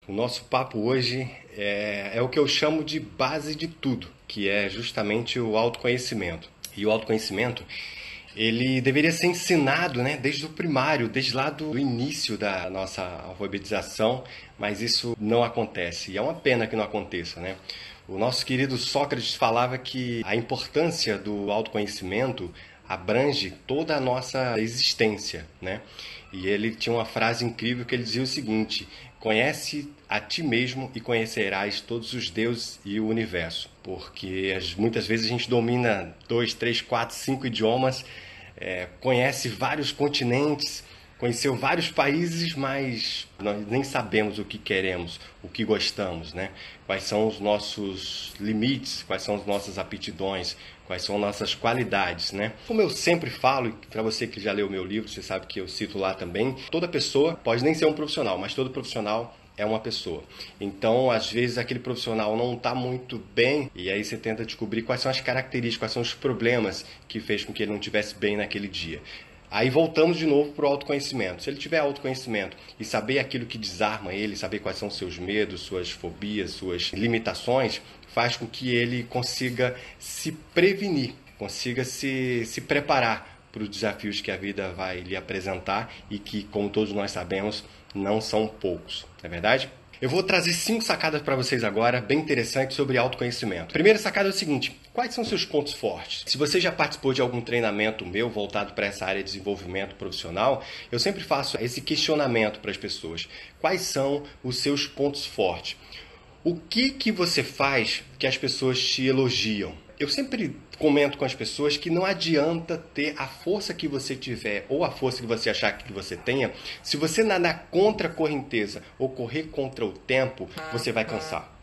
O nosso papo hoje é o que eu chamo de base de tudo, que é justamente o autoconhecimento. E o autoconhecimento, ele deveria ser ensinado, né, desde o primário, desde lá do início da nossa alfabetização, mas isso não acontece. E é uma pena que não aconteça, né? O nosso querido Sócrates falava que a importância do autoconhecimento abrange toda a nossa existência, né? E ele tinha uma frase incrível que ele dizia o seguinte: conhece a ti mesmo e conhecerás todos os deuses e o universo. Porque muitas vezes a gente domina 2, 3, 4, 5 idiomas, conhece vários continentes, conheceu vários países, mas nós nem sabemos o que queremos, o que gostamos, né? Quais são os nossos limites, quais são as nossas aptidões, quais são nossas qualidades, né? Como eu sempre falo, e para você que já leu o meu livro, você sabe que eu cito lá também, toda pessoa pode nem ser um profissional, mas todo profissional é uma pessoa. Então, às vezes, aquele profissional não está muito bem e aí você tenta descobrir quais são as características, quais são os problemas que fez com que ele não estivesse bem naquele dia. Aí voltamos de novo para o autoconhecimento. Se ele tiver autoconhecimento e saber aquilo que desarma ele, saber quais são seus medos, suas fobias, suas limitações, faz com que ele consiga se prevenir, consiga se preparar para os desafios que a vida vai lhe apresentar e que, como todos nós sabemos, não são poucos. Não é verdade? Eu vou trazer 5 sacadas para vocês agora, bem interessantes, sobre autoconhecimento. A primeira sacada é o seguinte: quais são seus pontos fortes? Se você já participou de algum treinamento meu voltado para essa área de desenvolvimento profissional, eu sempre faço esse questionamento para as pessoas. Quais são os seus pontos fortes? O que você faz que as pessoas te elogiam? Eu sempre comento com as pessoas que não adianta ter a força que você tiver ou a força que você achar que você tenha. Se você nadar contra a correnteza ou correr contra o tempo, você vai cansar.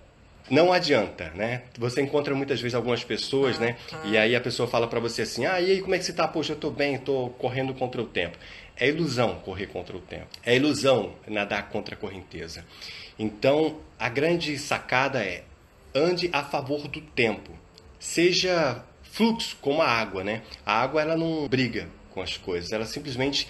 Não adianta, né? Você encontra muitas vezes algumas pessoas, né? E aí a pessoa fala pra você assim: ah, e aí, como é que você tá? Poxa, eu tô bem, tô correndo contra o tempo. É ilusão correr contra o tempo. É ilusão nadar contra a correnteza. Então, a grande sacada é: ande a favor do tempo. Seja fluxo, como a água, né? A água, ela não briga com as coisas, ela simplesmente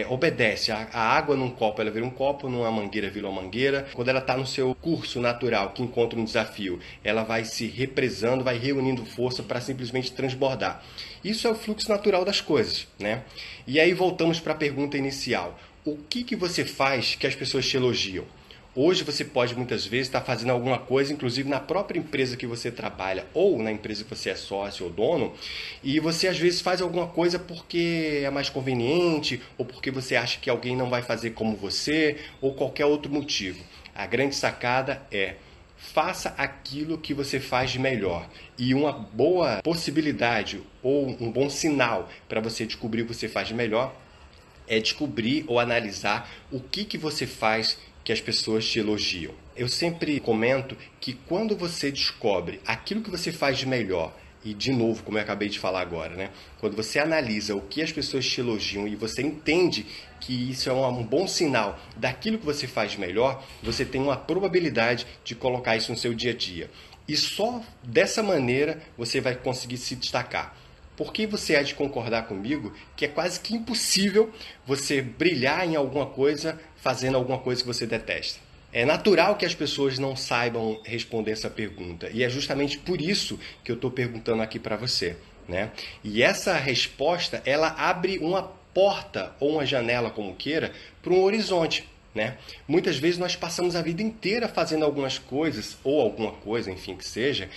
obedece. A água num copo, ela vira um copo, numa mangueira vira uma mangueira. Quando ela está no seu curso natural, que encontra um desafio, ela vai se represando, vai reunindo força para simplesmente transbordar. Isso é o fluxo natural das coisas, né? E aí voltamos para a pergunta inicial: o que você faz que as pessoas te elogiam? Hoje você pode muitas vezes estar fazendo alguma coisa, inclusive na própria empresa que você trabalha ou na empresa que você é sócio ou dono, e você às vezes faz alguma coisa porque é mais conveniente ou porque você acha que alguém não vai fazer como você ou qualquer outro motivo. A grande sacada é: faça aquilo que você faz de melhor. E uma boa possibilidade ou um bom sinal para você descobrir o que você faz de melhor é descobrir ou analisar o que você faz que as pessoas te elogiam. Eu sempre comento que quando você descobre aquilo que você faz de melhor, e de novo, como eu acabei de falar agora, né? Quando você analisa o que as pessoas te elogiam e você entende que isso é um bom sinal daquilo que você faz de melhor, você tem uma probabilidade de colocar isso no seu dia a dia. E só dessa maneira você vai conseguir se destacar. Porque você há de concordar comigo que é quase que impossível você brilhar em alguma coisa fazendo alguma coisa que você detesta. É natural que as pessoas não saibam responder essa pergunta. E é justamente por isso que eu estou perguntando aqui para você, né? E essa resposta, ela abre uma porta ou uma janela, como queira, para um horizonte, né? Muitas vezes nós passamos a vida inteira fazendo algumas coisas, ou alguma coisa, enfim, que seja,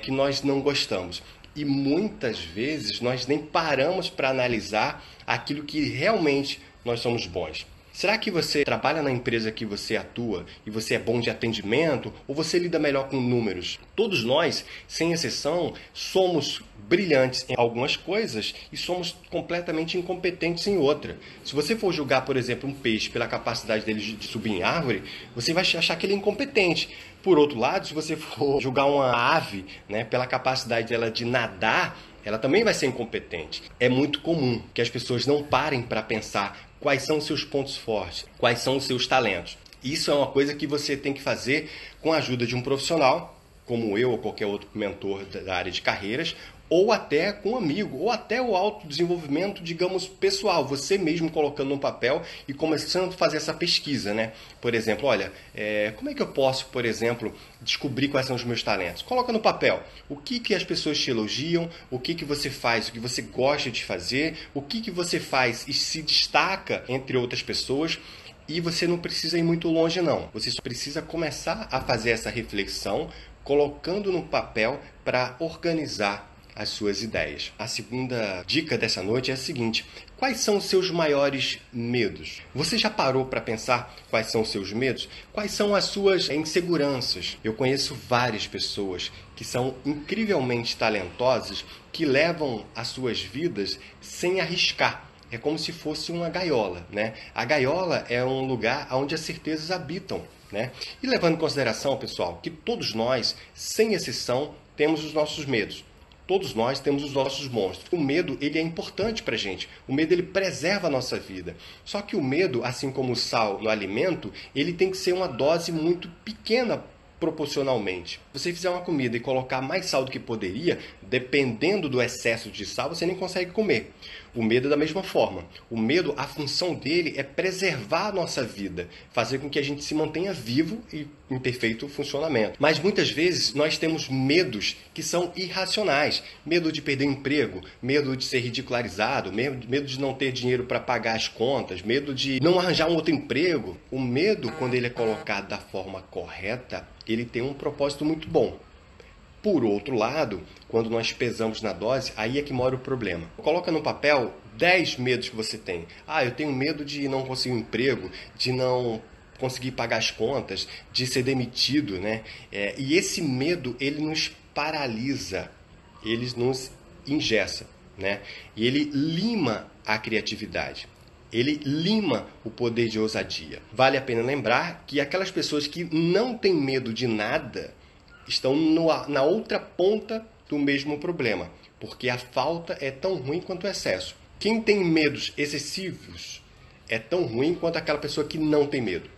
que nós não gostamos. E muitas vezes nós nem paramos para analisar aquilo que realmente nós somos bons. Será que você trabalha na empresa que você atua e você é bom de atendimento ou você lida melhor com números? Todos nós, sem exceção, somos brilhantes em algumas coisas e somos completamente incompetentes em outra. Se você for julgar, por exemplo, um peixe pela capacidade dele de subir em árvore, você vai achar que ele é incompetente. Por outro lado, se você for julgar uma ave, né, pela capacidade dela de nadar, ela também vai ser incompetente. É muito comum que as pessoas não parem para pensar quais são os seus pontos fortes, quais são os seus talentos. Isso é uma coisa que você tem que fazer com a ajuda de um profissional, como eu ou qualquer outro mentor da área de carreiras, ou até com um amigo, ou até o autodesenvolvimento, digamos, pessoal, você mesmo colocando no papel e começando a fazer essa pesquisa, né? Por exemplo, olha, como é que eu posso, por exemplo, descobrir quais são os meus talentos? Coloca no papel o que as pessoas te elogiam, o que você faz, o que você gosta de fazer, o que você faz e se destaca entre outras pessoas. E você não precisa ir muito longe, não. Você só precisa começar a fazer essa reflexão, colocando no papel para organizar as suas ideias. A segunda dica dessa noite é a seguinte: quais são os seus maiores medos? Você já parou para pensar quais são os seus medos? Quais são as suas inseguranças? Eu conheço várias pessoas que são incrivelmente talentosas, que levam as suas vidas sem arriscar. É como se fosse uma gaiola, né? A gaiola é um lugar onde as certezas habitam, né? E levando em consideração, pessoal, que todos nós, sem exceção, temos os nossos medos. Todos nós temos os nossos monstros. O medo, ele é importante pra gente. O medo, ele preserva a nossa vida. Só que o medo, assim como o sal no alimento, ele tem que ser uma dose muito pequena proporcionalmente. Se você fizer uma comida e colocar mais sal do que poderia, dependendo do excesso de sal, você nem consegue comer. O medo é da mesma forma. O medo, a função dele é preservar a nossa vida, fazer com que a gente se mantenha vivo e em perfeito funcionamento. Mas muitas vezes nós temos medos que são irracionais. Medo de perder emprego, medo de ser ridicularizado, medo de não ter dinheiro para pagar as contas, medo de não arranjar um outro emprego. O medo, quando ele é colocado da forma correta, ele tem um propósito muito bom. Por outro lado, quando nós pesamos na dose, aí é que mora o problema. Coloca no papel 10 medos que você tem. Eu tenho medo de não conseguir um emprego, de não conseguir pagar as contas, de ser demitido, né? E esse medo, ele nos paralisa, ele nos engessa, né? E ele lima a criatividade. Ele lima o poder de ousadia. Vale a pena lembrar que aquelas pessoas que não têm medo de nada estão na outra ponta do mesmo problema, porque a falta é tão ruim quanto o excesso. Quem tem medos excessivos é tão ruim quanto aquela pessoa que não tem medo.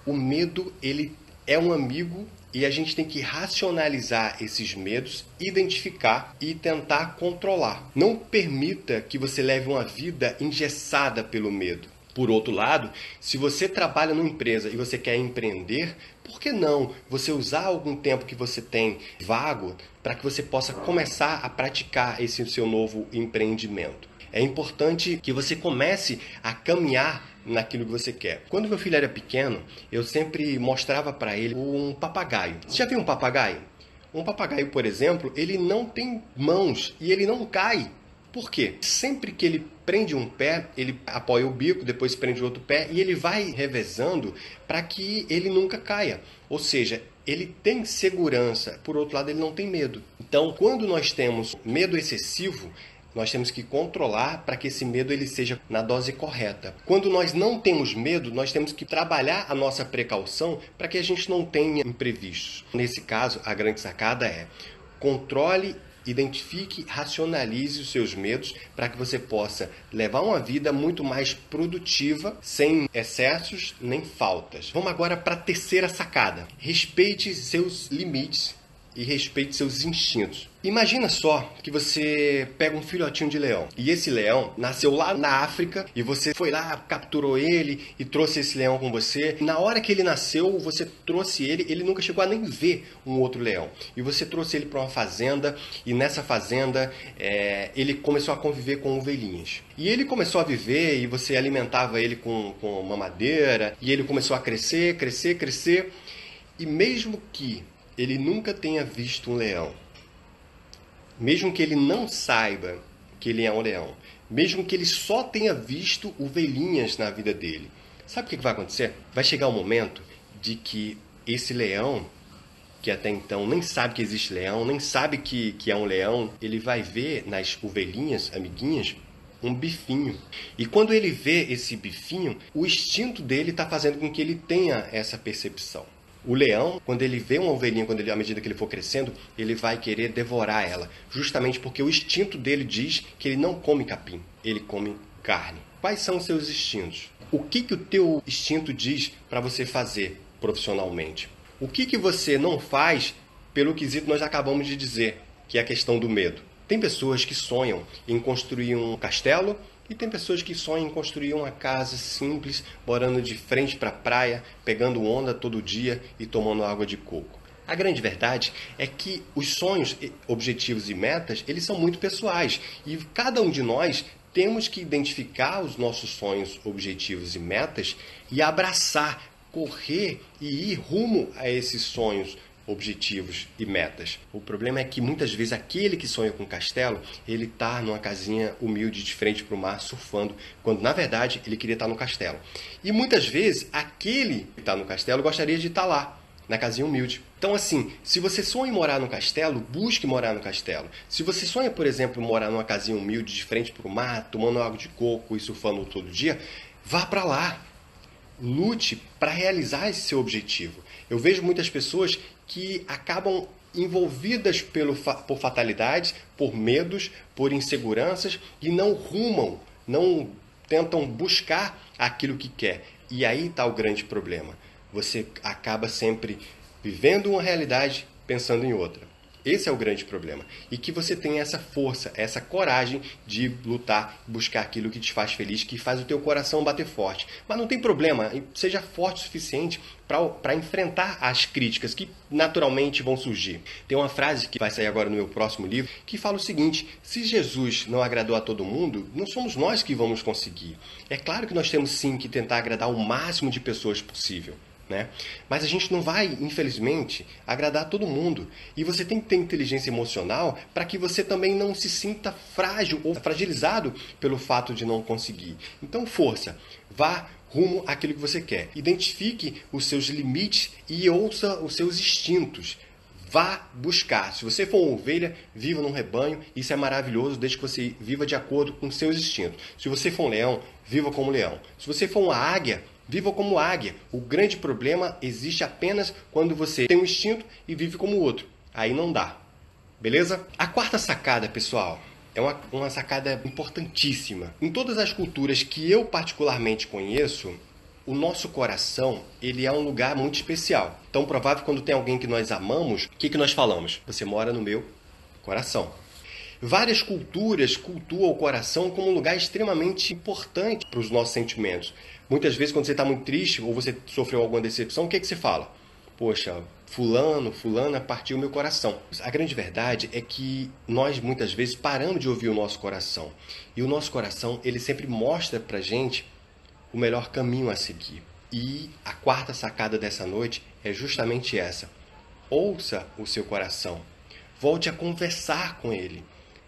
O medo, ele é um amigo e a gente tem que racionalizar esses medos, identificar e tentar controlar. Não permita que você leve uma vida engessada pelo medo. Por outro lado, se você trabalha numa empresa e você quer empreender, por que não você usar algum tempo que você tem vago para que você possa começar a praticar esse seu novo empreendimento? É importante que você comece a caminhar naquilo que você quer. Quando meu filho era pequeno, eu sempre mostrava para ele um papagaio. Você já viu um papagaio? Um papagaio, por exemplo, ele não tem mãos e ele não cai. Por quê? Sempre que ele prende um pé, ele apoia o bico, depois prende o outro pé e ele vai revezando para que ele nunca caia. Ou seja, ele tem segurança, por outro lado, ele não tem medo. Então, quando nós temos medo excessivo, nós temos que controlar para que esse medo ele seja na dose correta. Quando nós não temos medo, nós temos que trabalhar a nossa precaução para que a gente não tenha imprevistos. Nesse caso, a grande sacada é controle, identifique, racionalize os seus medos para que você possa levar uma vida muito mais produtiva, sem excessos nem faltas. Vamos agora para a terceira sacada. Respeite seus limites e respeite seus instintos. Imagina só que você pega um filhotinho de leão e esse leão nasceu lá na África e você foi lá, capturou ele e trouxe esse leão com você. Na hora que ele nasceu, você trouxe ele nunca chegou a nem ver um outro leão. E você trouxe ele para uma fazenda e nessa fazenda ele começou a conviver com ovelhinhas. E ele começou a viver e você alimentava ele com mamadeira e ele começou a crescer, crescer, crescer. E mesmo que ele nunca tenha visto um leão, mesmo que ele não saiba que ele é um leão, mesmo que ele só tenha visto ovelhinhas na vida dele, sabe o que vai acontecer? Vai chegar um momento de que esse leão, que até então nem sabe que existe leão, nem sabe que é um leão, ele vai ver nas ovelhinhas, amiguinhas, um bifinho. E quando ele vê esse bifinho, o instinto dele está fazendo com que ele tenha essa percepção. O leão, quando ele vê uma ovelhinha, à medida que ele for crescendo, ele vai querer devorar ela. Justamente porque o instinto dele diz que ele não come capim, ele come carne. Quais são os seus instintos? O que o teu instinto diz para você fazer profissionalmente? O que você não faz pelo quesito que nós acabamos de dizer, que é a questão do medo? Tem pessoas que sonham em construir um castelo e tem pessoas que sonham em construir uma casa simples, morando de frente para a praia, pegando onda todo dia e tomando água de coco. A grande verdade é que os sonhos, objetivos e metas, eles são muito pessoais e cada um de nós temos que identificar os nossos sonhos, objetivos e metas e abraçar, correr e ir rumo a esses sonhos, objetivos e metas. O problema é que muitas vezes aquele que sonha com castelo, ele está numa casinha humilde de frente para o mar surfando, quando na verdade ele queria estar no castelo. E muitas vezes aquele que está no castelo gostaria de estar lá, na casinha humilde. Então assim, se você sonha em morar no castelo, busque morar no castelo. Se você sonha, por exemplo, morar numa casinha humilde de frente para o mar, tomando água de coco e surfando todo dia, vá para lá. Lute para realizar esse seu objetivo. Eu vejo muitas pessoas que acabam envolvidas por fatalidades, por medos, por inseguranças e não rumam, não tentam buscar aquilo que quer. E aí está o grande problema. Você acaba sempre vivendo uma realidade pensando em outra. Esse é o grande problema. E que você tenha essa força, essa coragem de lutar, buscar aquilo que te faz feliz, que faz o teu coração bater forte. Mas não tem problema, seja forte o suficiente para enfrentar as críticas que naturalmente vão surgir. Tem uma frase que vai sair agora no meu próximo livro, que fala o seguinte: se Jesus não agradou a todo mundo, não somos nós que vamos conseguir. É claro que nós temos sim que tentar agradar o máximo de pessoas possível, né? Mas a gente não vai, infelizmente, agradar todo mundo. E você tem que ter inteligência emocional para que você também não se sinta frágil ou fragilizado pelo fato de não conseguir. Então, força, vá rumo àquilo que você quer. Identifique os seus limites e ouça os seus instintos. Vá buscar. Se você for uma ovelha, viva num rebanho. Isso é maravilhoso, desde que você viva de acordo com os seus instintos. Se você for um leão, viva como leão. Se você for uma águia, viva como águia. O grande problema existe apenas quando você tem um instinto e vive como o outro. Aí não dá. Beleza? A quarta sacada, pessoal, é uma sacada importantíssima. Em todas as culturas que eu particularmente conheço, o nosso coração, ele é um lugar muito especial. Tão provável quando tem alguém que nós amamos, o que nós falamos? Você mora no meu coração. Várias culturas cultuam o coração como um lugar extremamente importante para os nossos sentimentos. Muitas vezes, quando você está muito triste ou você sofreu alguma decepção, o que você fala? Poxa, fulana partiu meu coração. A grande verdade é que nós muitas vezes paramos de ouvir o nosso coração. E o nosso coração, ele sempre mostra pra gente o melhor caminho a seguir. E a quarta sacada dessa noite é justamente essa. Ouça o seu coração. Volte a conversar com ele.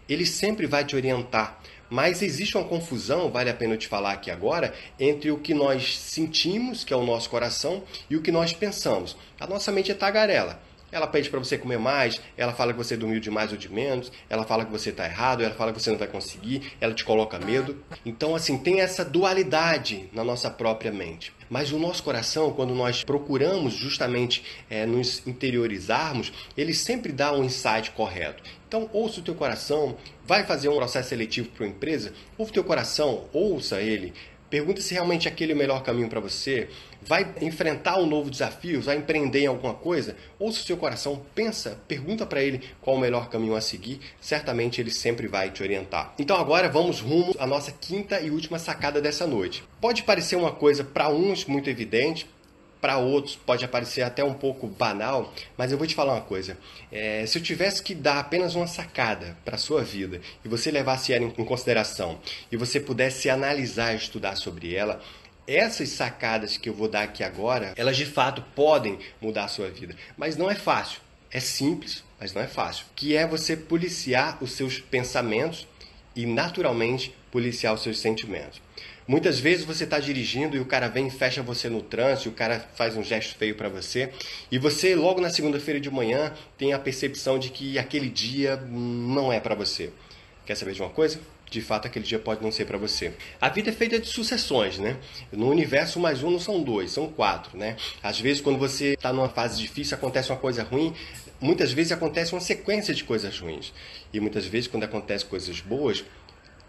Ele sempre vai te orientar. Mas existe uma confusão, vale a pena eu te falar aqui agora, entre o que nós sentimos, que é o nosso coração, e o que nós pensamos. A nossa mente é tagarela. Ela pede para você comer mais, ela fala que você dormiu de mais ou de menos, ela fala que você está errado, ela fala que você não vai conseguir, ela te coloca medo. Então, assim, tem essa dualidade na nossa própria mente. Mas o nosso coração, quando nós procuramos justamente nos interiorizarmos, ele sempre dá um insight correto. Então, ouça o teu coração, vai fazer um processo seletivo para uma empresa, ouve o teu coração, ouça ele. Pergunta se realmente aquele é o melhor caminho para você. Vai enfrentar um novo desafio, vai empreender em alguma coisa? Ouça o seu coração, pensa, pergunta para ele qual o melhor caminho a seguir. Certamente ele sempre vai te orientar. Então agora vamos rumo à nossa quinta e última sacada dessa noite. Pode parecer uma coisa para uns muito evidente, para outros pode parecer até um pouco banal, mas eu vou te falar uma coisa. Se eu tivesse que dar apenas uma sacada para a sua vida e você levasse ela em consideração e você pudesse analisar e estudar sobre ela, essas sacadas que eu vou dar aqui agora, elas de fato podem mudar a sua vida. Mas não é fácil. É simples, mas não é fácil. Que é você policiar os seus pensamentos e naturalmente policiar os seus sentimentos. Muitas vezes você está dirigindo e o cara vem e fecha você no trânsito, o cara faz um gesto feio para você, e você logo na segunda-feira de manhã tem a percepção de que aquele dia não é para você. Quer saber de uma coisa? De fato, aquele dia pode não ser para você. A vida é feita de sucessões, né? No universo, mais um não são dois, são quatro, né? Às vezes, quando você está numa fase difícil, acontece uma coisa ruim. Muitas vezes acontece uma sequência de coisas ruins. E muitas vezes, quando acontece coisas boas,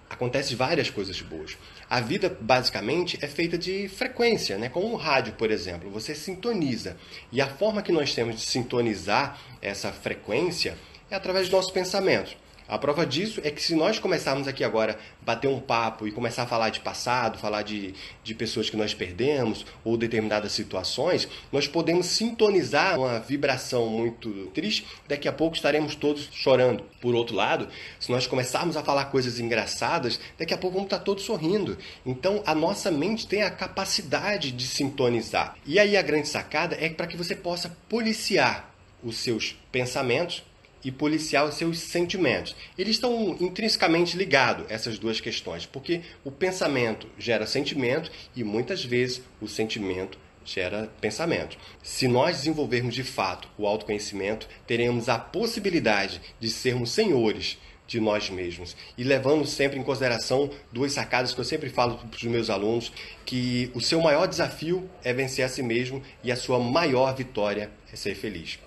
acontecem várias coisas boas. A vida, basicamente, é feita de frequência, né? Como um rádio, por exemplo. Você sintoniza. E a forma que nós temos de sintonizar essa frequência é através dos nossos pensamentos. A prova disso é que se nós começarmos aqui agora a bater um papo e começar a falar de passado, falar de pessoas que nós perdemos ou determinadas situações, nós podemos sintonizar uma vibração muito triste, daqui a pouco estaremos todos chorando. Por outro lado, se nós começarmos a falar coisas engraçadas, daqui a pouco vamos estar todos sorrindo. Então a nossa mente tem a capacidade de sintonizar. E aí a grande sacada é para que você possa policiar os seus pensamentos e policiar os seus sentimentos. Eles estão intrinsecamente ligados, essas duas questões, porque o pensamento gera sentimento e muitas vezes o sentimento gera pensamento. Se nós desenvolvermos de fato o autoconhecimento, teremos a possibilidade de sermos senhores de nós mesmos. E levando sempre em consideração duas sacadas que eu sempre falo para os meus alunos, que o seu maior desafio é vencer a si mesmo e a sua maior vitória é ser feliz.